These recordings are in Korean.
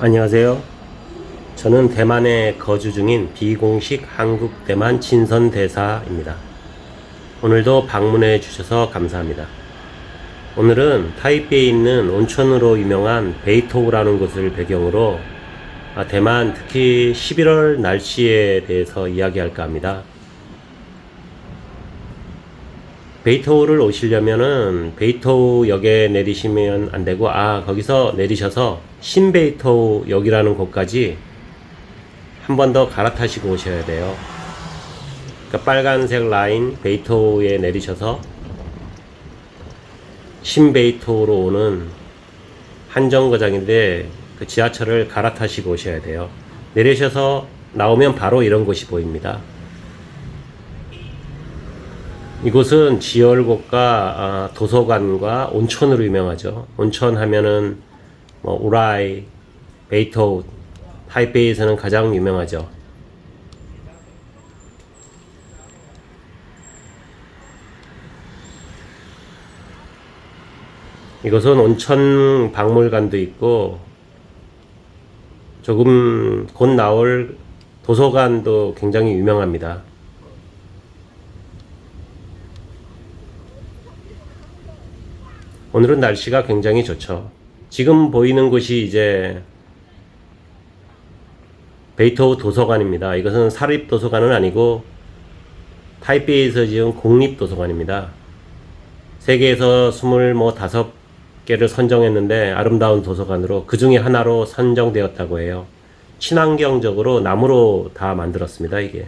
안녕하세요. 저는 대만에 거주 중인 비공식 한국 대만 친선 대사입니다. 오늘도 방문해 주셔서 감사합니다. 오늘은 타이베이에 있는 온천으로 유명한 베이토우라는 곳을 배경으로 대만 특히 11월 날씨에 대해서 이야기할까 합니다. 베이토우를 오시려면은 베이토우 역에 내리시면 안 되고 거기서 내리셔서 신베이토우 역이라는 곳까지 한 번 더 갈아타시고 오셔야 돼요. 그러니까 빨간색 라인 베이토우에 내리셔서 신베이토우로 오는 한정거장인데 그 지하철을 갈아타시고 오셔야 돼요. 내리셔서 나오면 바로 이런 곳이 보입니다. 이곳은 지열곡과 도서관과 온천으로 유명하죠. 온천 하면은 우라이, 베이토우, 타이베이에서는 가장 유명하죠. 이곳은 온천 박물관도 있고 조금 곧 나올 도서관도 굉장히 유명합니다. 오늘은 날씨가 굉장히 좋죠. 지금 보이는 곳이 이제 베이토우 도서관입니다. 이것은 사립 도서관은 아니고 타이베이에서 지은 공립 도서관입니다. 세계에서 25개를 선정했는데 아름다운 도서관으로 그 중에 하나로 선정되었다고 해요. 친환경적으로 나무로 다 만들었습니다, 이게.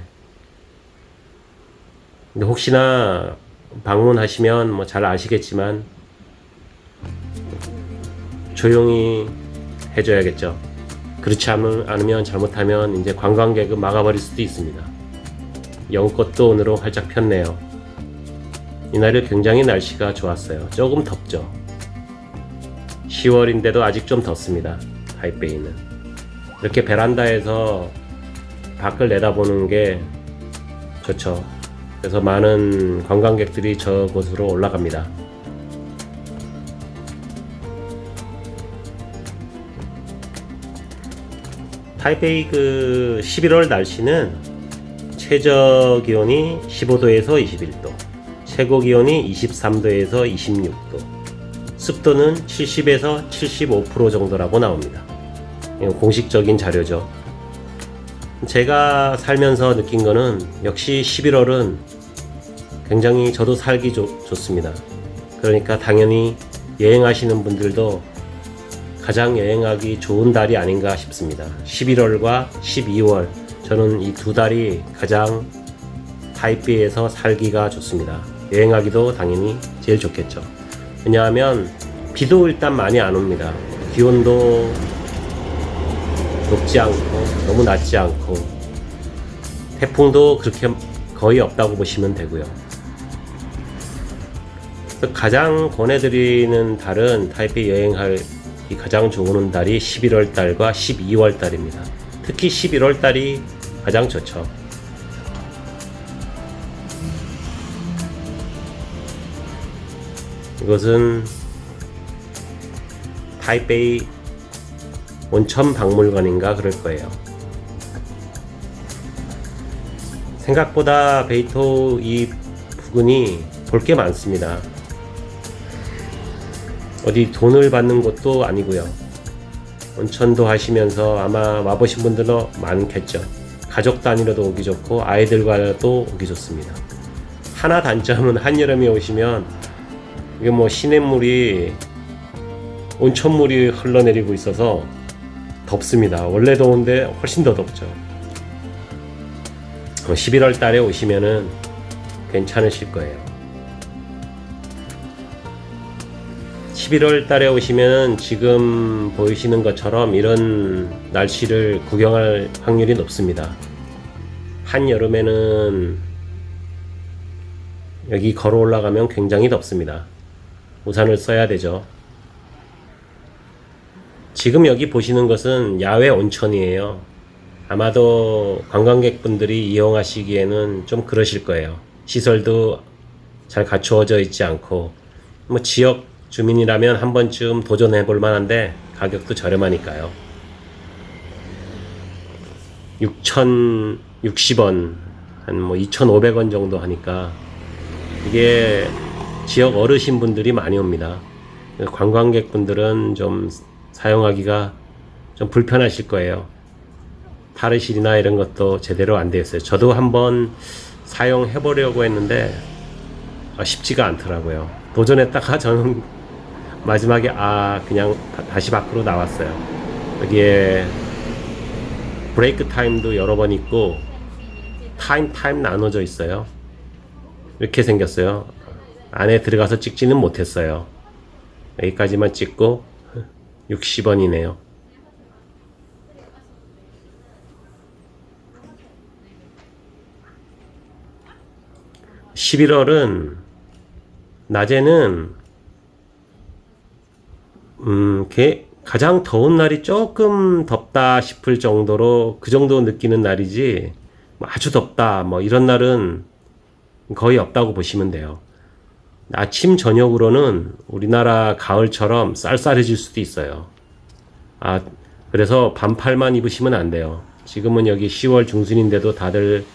근데 혹시나 방문하시면 잘 아시겠지만 조용히 해줘야겠죠. 그렇지 않으면 잘못하면 이제 관광객을 막아버릴 수도 있습니다. 연꽃도 오늘은 활짝 폈네요. 이날은 굉장히 날씨가 좋았어요. 조금 덥죠. 10월인데도 아직 좀 덥습니다. 타이베이는. 이렇게 베란다에서 밖을 내다보는 게 좋죠. 그래서 많은 관광객들이 저곳으로 올라갑니다. 타이베이 11월 날씨는 최저 기온이 15도에서 21도, 최고 기온이 23도에서 26도, 습도는 70에서 75% 정도라고 나옵니다. 이건 공식적인 자료죠. 제가 살면서 느낀 거는 역시 11월은 굉장히 저도 살기 좋습니다. 그러니까 당연히 여행하시는 분들도 가장 여행하기 좋은 달이 아닌가 싶습니다. 11월과 12월 저는 이 두 달이 가장 타이베이에서 살기가 좋습니다. 여행하기도 당연히 제일 좋겠죠. 왜냐하면 비도 일단 많이 안 옵니다. 기온도 높지 않고 너무 낮지 않고 태풍도 그렇게 거의 없다고 보시면 되고요. 가장 권해드리는 달은 타이베이 여행할 가장 좋은 달이 11월 달과 12월 달입니다. 특히 11월 달이 가장 좋죠. 이것은 타이베이 온천 박물관인가 그럴 거예요. 생각보다 베이토우 이 부근이 볼 게 많습니다. 어디 돈을 받는 곳도 아니고요. 온천도 하시면서 아마 와보신 분들도 많겠죠. 가족 단위로도 오기 좋고 아이들과도 오기 좋습니다. 하나 단점은 한여름에 오시면 이게 시냇물이 온천물이 흘러내리고 있어서 덥습니다. 원래 더운데 훨씬 더 덥죠. 11월 달에 오시면은 괜찮으실 거예요. 11월 달에 오시면 지금 보이시는 것처럼 이런 날씨를 구경할 확률이 높습니다. 한여름에는 여기 걸어 올라가면 굉장히 덥습니다. 우산을 써야 되죠. 지금 여기 보시는 것은 야외 온천이에요. 아마도 관광객분들이 이용하시기에는 좀 그러실 거예요. 시설도 잘 갖추어져 있지 않고 지역 주민이라면 한 번쯤 도전해 볼 만한데 가격도 저렴하니까요. 6,060원, 한 뭐 2,500원 정도 하니까 이게 지역 어르신분들이 많이 옵니다. 관광객분들은 좀 사용하기가 좀 불편하실 거예요. 탈의실이나 이런 것도 제대로 안 되어 있어요. 저도 한번 사용해 보려고 했는데 쉽지가 않더라고요. 도전했다가 저는 마지막에 그냥 다시 밖으로 나왔어요. 여기에 브레이크 타임도 여러 번 있고 타임 나눠져 있어요. 이렇게 생겼어요. 안에 들어가서 찍지는 못했어요. 여기까지만 찍고 60원이네요. (11월은) 낮에는 가장 더운 날이 조금 덥다 싶을 정도로 그 정도 느끼는 날이지 아주 덥다 뭐 이런 날은 거의 없다고 보시면 돼요. 아침 저녁으로는 우리나라 가을처럼 쌀쌀해질 수도 있어요. 그래서 반팔만 입으시면 안 돼요. 지금은 여기 10월 중순인데도 다들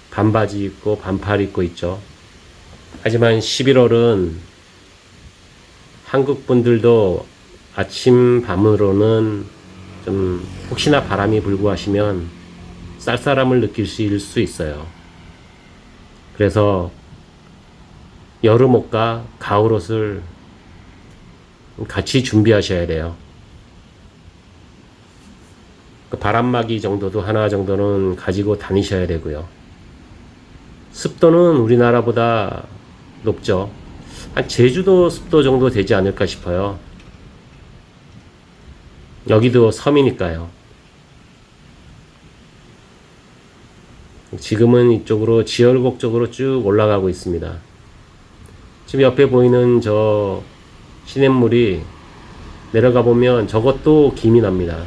반바지 입고 반팔 입고 있죠. 하지만 11월은 한국 분들도 아침 밤으로는 좀 혹시나 바람이 불고 하시면 쌀쌀함을 느낄 수 있어요. 그래서 여름 옷과 가을 옷을 같이 준비하셔야 돼요. 바람막이 정도도 하나 정도는 가지고 다니셔야 되고요. 습도는 우리나라보다 높죠. 한 제주도 습도 정도 되지 않을까 싶어요. 여기도 섬이니까요. 지금은 이쪽으로 지열곡 쪽으로 쭉 올라가고 있습니다. 지금 옆에 보이는 저 시냇물이 내려가 보면 저것도 김이 납니다.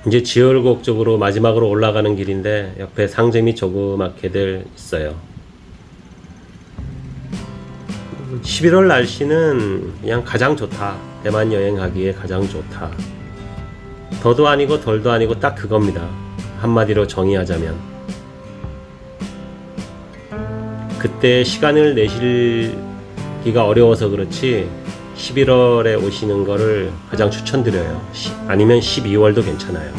이제 지열곡 쪽으로 마지막으로 올라가는 길인데 옆에 상점이 조그맣게들 있어요. 11월 날씨는 그냥 가장 좋다. 대만 여행하기에 가장 좋다. 더도 아니고 덜도 아니고 딱 그겁니다. 한마디로 정의하자면. 그때 시간을 내시기가 어려워서 그렇지 11월에 오시는 거를 가장 추천드려요. 아니면 12월도 괜찮아요.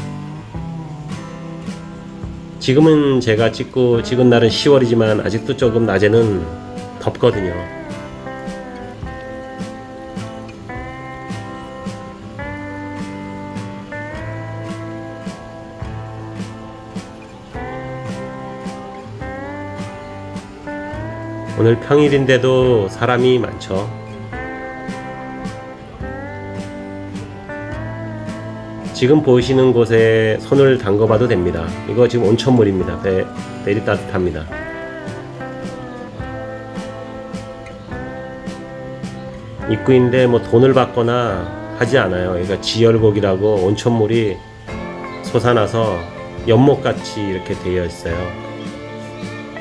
지금은 제가 찍은 날은 10월이지만 아직도 조금 낮에는 덥거든요. 오늘 평일인데도 사람이 많죠. 지금 보이시는 곳에 손을 담궈봐도 됩니다. 이거 지금 온천물입니다. 매리 따뜻합니다. 입구인데 뭐 돈을 받거나 하지 않아요. 그러니까 지열곡이라고 온천물이 솟아나서 연못같이 이렇게 되어 있어요.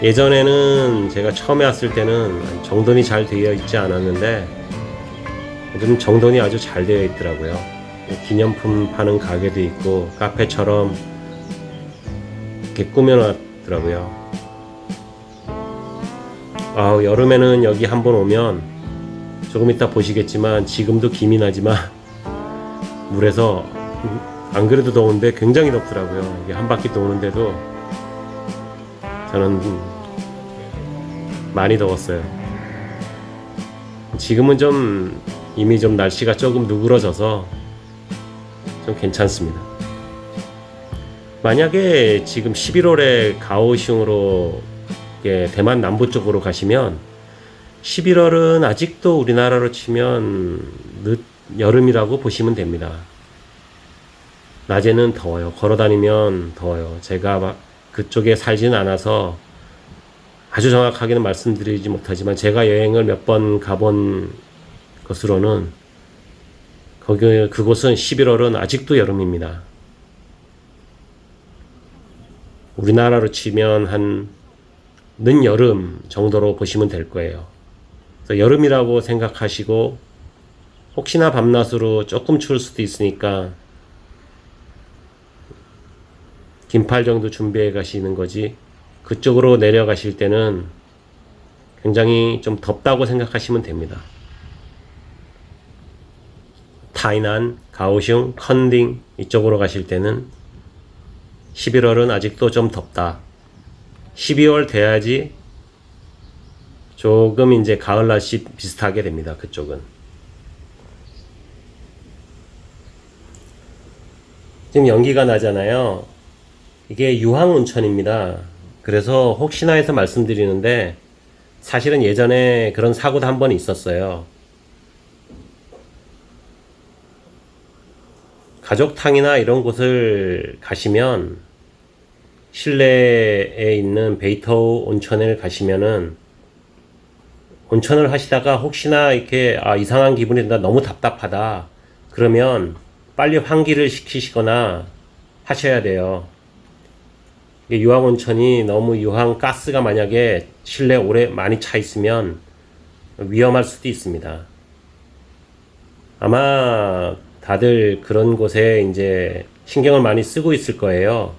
예전에는 제가 처음에 왔을 때는 정돈이 잘 되어 있지 않았는데 요즘 정돈이 아주 잘 되어 있더라고요. 기념품 파는 가게도 있고 카페처럼 이렇게 꾸며놨더라고요. 여름에는 여기 한번 오면 조금 이따 보시겠지만 지금도 김이 나지만 물에서 안 그래도 더운데 굉장히 덥더라고요. 이게 한 바퀴 도는데도 저는 많이 더웠어요. 지금은 좀 이미 좀 날씨가 조금 누그러져서 좀 괜찮습니다. 만약에 지금 11월에 가오슝으로 대만 남부 쪽으로 가시면 11월은 아직도 우리나라로 치면 늦 여름이라고 보시면 됩니다. 낮에는 더워요. 걸어다니면 더워요. 제가 그쪽에 살지는 않아서 아주 정확하게는 말씀드리지 못하지만 제가 여행을 몇 번 가본 것으로는 그곳은 11월은 아직도 여름입니다. 우리나라로 치면 한 늦여름 정도로 보시면 될 거예요. 그래서 여름이라고 생각하시고 혹시나 밤낮으로 조금 추울 수도 있으니까 긴팔 정도 준비해 가시는 거지, 그쪽으로 내려가실 때는 굉장히 좀 덥다고 생각하시면 됩니다. 타이난, 가오슝, 컨딩 이쪽으로 가실 때는 11월은 아직도 좀 덥다. 12월 돼야지 조금 이제 가을 날씨 비슷하게 됩니다. 그쪽은. 지금 연기가 나잖아요. 이게 유황온천입니다. 그래서 혹시나 해서 말씀드리는데, 사실은 예전에 그런 사고도 한 번 있었어요. 가족탕이나 이런 곳을 가시면, 실내에 있는 베이터우 온천을 가시면은 온천을 하시다가 혹시나 이렇게 이상한 기분이 든다, 너무 답답하다 그러면 빨리 환기를 시키시거나 하셔야 돼요. 유황온천이 너무 유황 가스가 만약에 실내 오래 많이 차 있으면 위험할 수도 있습니다. 아마 다들 그런 곳에 이제 신경을 많이 쓰고 있을 거예요.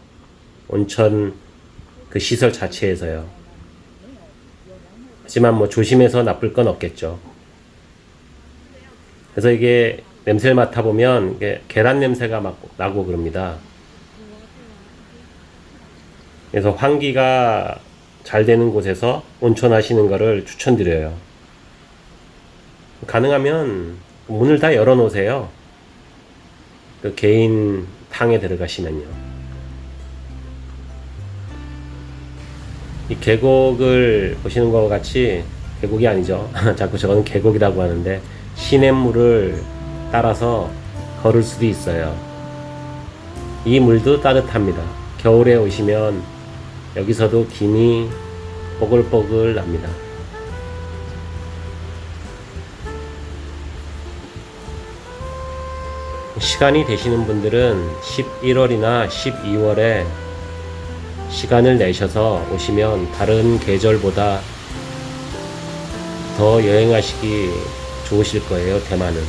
온천 그 시설 자체에서요. 하지만 뭐 조심해서 나쁠 건 없겠죠. 그래서 이게 냄새를 맡아보면 이게 계란 냄새가 막 나고 그럽니다. 그래서 환기가 잘 되는 곳에서 온천 하시는 거를 추천드려요. 가능하면 문을 다 열어 놓으세요. 그 개인 탕에 들어가시면요. 이 계곡을 보시는 것과 같이, 계곡이 아니죠. 자꾸 저거는 계곡이라고 하는데, 시냇물을 따라서 걸을 수도 있어요. 이 물도 따뜻합니다. 겨울에 오시면 여기서도 김이 뽀글뽀글 납니다. 시간이 되시는 분들은 11월이나 12월에 시간을 내셔서 오시면 다른 계절보다 더 여행하시기 좋으실 거예요. 대만은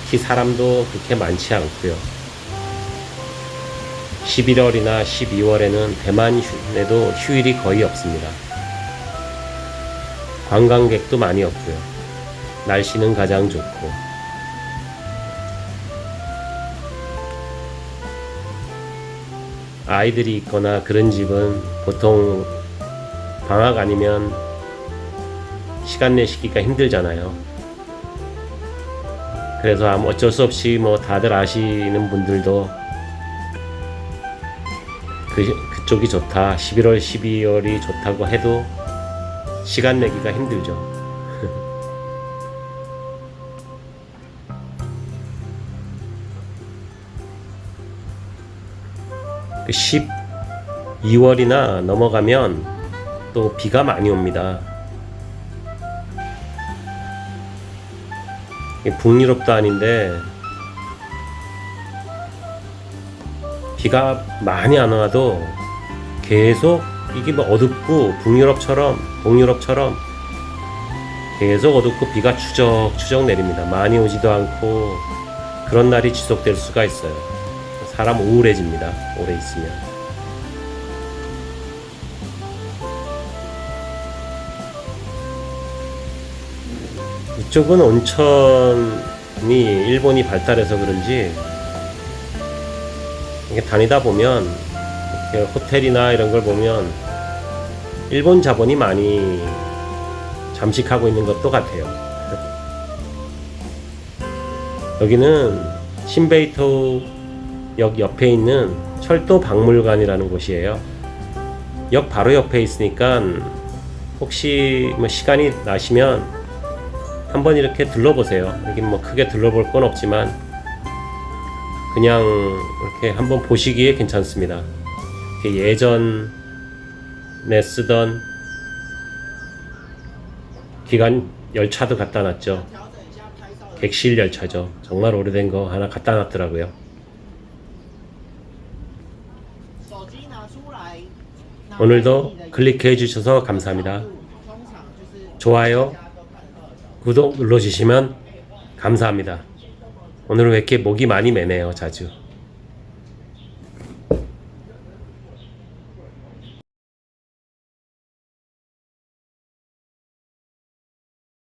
특히 사람도 그렇게 많지 않고요. 11월이나 12월에는 대만에도 휴일이 거의 없습니다. 관광객도 많이 없고요. 날씨는 가장 좋고. 아이들이 있거나 그런 집은 보통 방학 아니면 시간 내시기가 힘들잖아요. 그래서 어쩔 수 없이 뭐 다들 아시는 분들도 그쪽이 좋다, 11월, 12월이 좋다고 해도 시간 내기가 힘들죠. 12월이나 넘어가면 또 비가 많이 옵니다. 북유럽도 아닌데 비가 많이 안 와도 계속 이게 뭐 어둡고, 북유럽처럼 계속 어둡고 비가 추적추적 내립니다. 많이 오지도 않고 그런 날이 지속될 수가 있어요. 사람 우울해집니다. 오래 있으면. 이쪽은 온천이 일본이 발달해서 그런지 이게 다니다 보면 이렇게 호텔이나 이런 걸 보면 일본 자본이 많이 잠식하고 있는 것도 같아요. 여기는 신베이토 역 옆에 있는 철도 박물관이라는 곳이에요. 역 바로 옆에 있으니까 혹시 뭐 시간이 나시면 한번 이렇게 둘러보세요. 여기 뭐 크게 둘러볼 건 없지만 그냥 이렇게 한번 보시기에 괜찮습니다. 예전에 쓰던 기관 열차도 갖다 놨죠. 객실 열차죠. 정말 오래된 거 하나 갖다 놨더라고요. 오늘도 클릭해 주셔서 감사합니다. 좋아요, 구독 눌러주시면 감사합니다. 오늘은 왜 이렇게 목이 많이 매네요, 자주.